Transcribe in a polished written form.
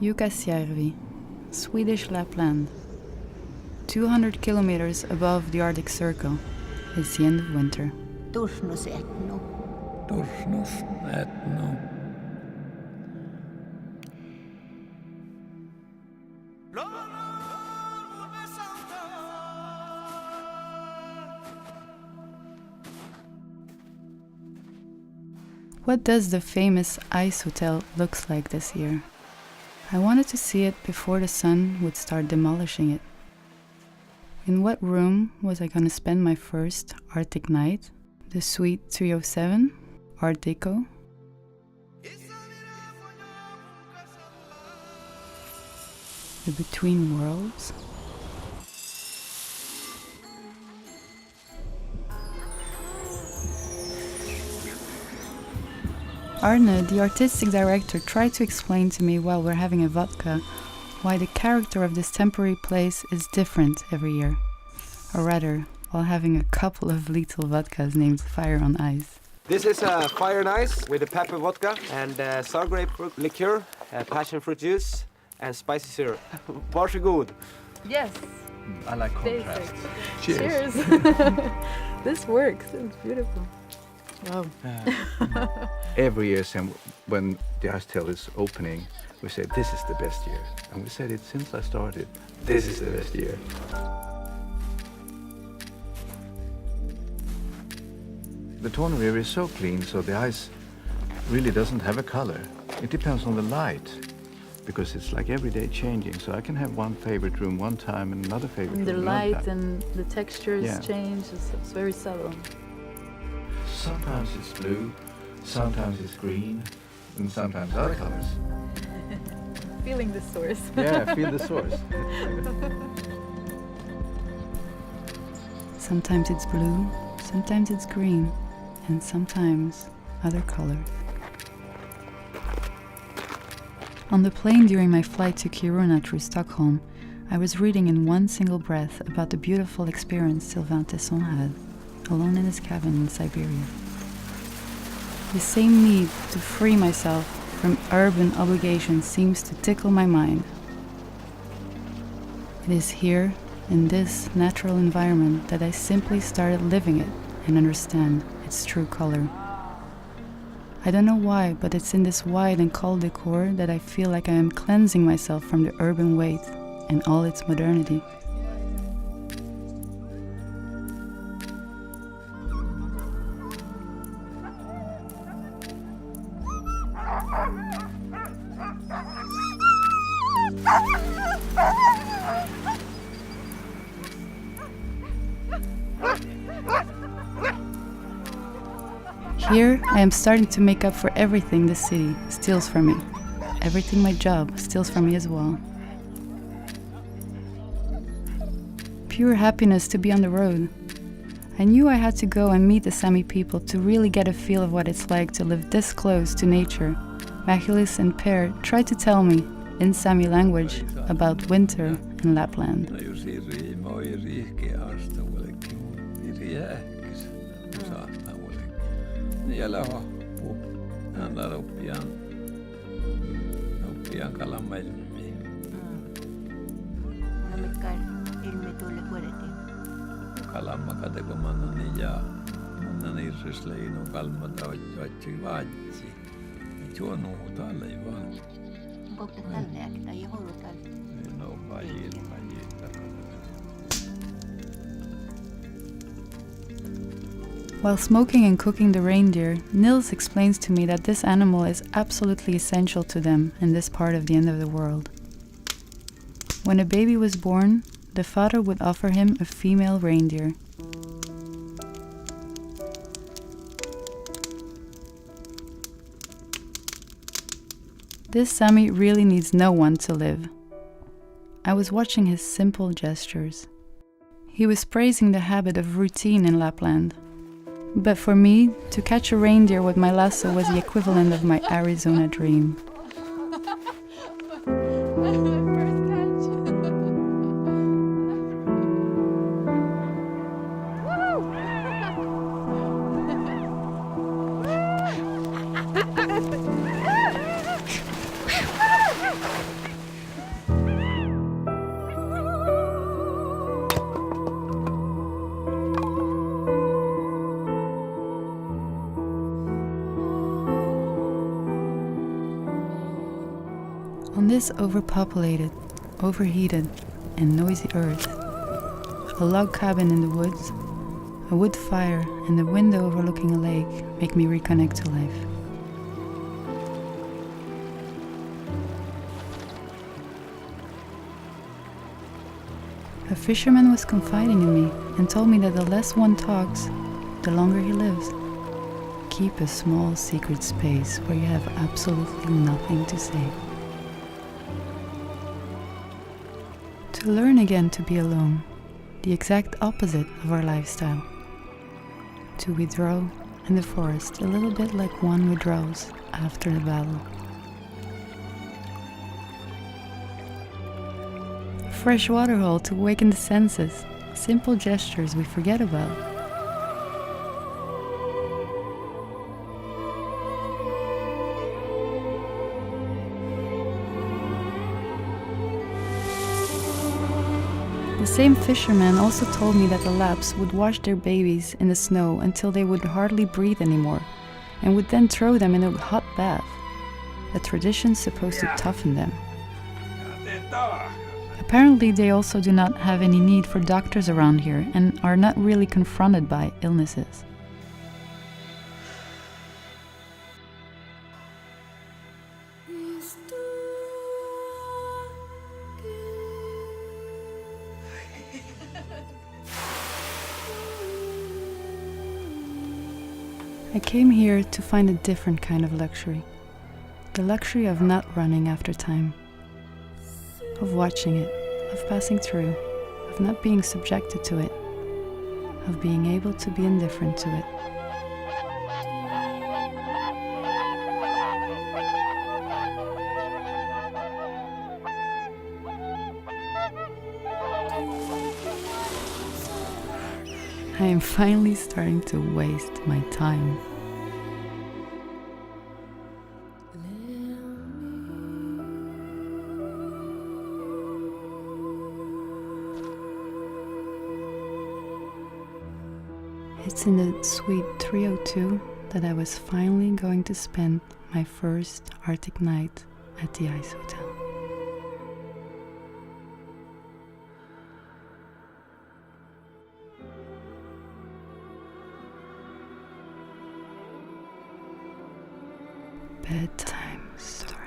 Jukkasjärvi, Swedish Lapland. 200 kilometers above the Arctic Circle, it's the end of winter. Tursnusetnu. What does the famous Icehotel looks like this year? I wanted to see it before the sun would start demolishing it. In what room was I going to spend my first Arctic night? The Suite 307? Art Deco? The Between Worlds? Arne, the artistic director, tried to explain to me while we're having a vodka why the character of this temporary place is different every year. Or rather, while having a couple of little vodkas named Fire on Ice. This is Fire on Ice with a pepper vodka and sour grapefruit liqueur, passion fruit juice and spicy syrup. Varsågod. Yes. I like contrast. Cheers. This works. It's beautiful. Wow. Every year when the Icehotel is opening, we say this is the best year. And we said it since I started. This is the best year. The Torno River is so clean, so the ice really doesn't have a color. It depends on the light, because it's like every day changing. So I can have one favorite room one time and another favorite room the another light time. and the textures change. It's very subtle. Sometimes it's blue, sometimes it's green, and sometimes other colors. Feeling the source. Yeah, feel the source. Sometimes it's blue, sometimes it's green, and sometimes other colors. On the plane during my flight to Kiruna through Stockholm, I was reading in one single breath about the beautiful experience Sylvain Tesson had, alone in his cabin in Siberia. The same need to free myself from urban obligations seems to tickle my mind. It is here, in this natural environment, that I simply started living it and understand its true color. I don't know why, but it's in this wide and cold decor that I feel like I am cleansing myself from the urban weight and all its modernity. Here, I am starting to make up for everything the city steals from me. Everything my job steals from me as well. Pure happiness to be on the road. I knew I had to go and meet the Sami people to really get a feel of what it's like to live this close to nature. Michelin and Per tried to tell me, in Sami language, about winter in Lapland. Siellä hahpuu. Hän oppiaan kalamelmiin. No mitkä ilme tuolle vuodetin? Kalamaka teko mannani ja mannani irrisleino kalmata otsi vaatsi. Juonu talle vaan. Kokta tälle tai johon tälle? No pajit. While smoking and cooking the reindeer, Nils explains to me that this animal is absolutely essential to them in this part of the end of the world. When a baby was born, the father would offer him a female reindeer. This Sami really needs no one to live. I was watching his simple gestures. He was praising the habit of routine in Lapland. But for me, to catch a reindeer with my lasso was the equivalent of my Arizona dream. On this overpopulated, overheated, and noisy earth, a log cabin in the woods, a wood fire, and the window overlooking a lake make me reconnect to life. A fisherman was confiding in me and told me that the less one talks, the longer he lives. Keep a small secret space where you have absolutely nothing to say. To learn again to be alone, the exact opposite of our lifestyle. To withdraw in the forest a little bit like one withdraws after the battle. A fresh water hole to awaken the senses, simple gestures we forget about. The same fisherman also told me that the Lapps would wash their babies in the snow until they would hardly breathe anymore, and would then throw them in a hot bath, a tradition supposed to toughen them. Apparently they also do not have any need for doctors around here and are not really confronted by illnesses. I came here to find a different kind of luxury. The luxury of not running after time, of watching it, of passing through, of not being subjected to it, of being able to be indifferent to it. I am finally starting to waste my time. It's in the Suite 302 that I was finally going to spend my first Arctic night at the Icehotel. Bedtime story.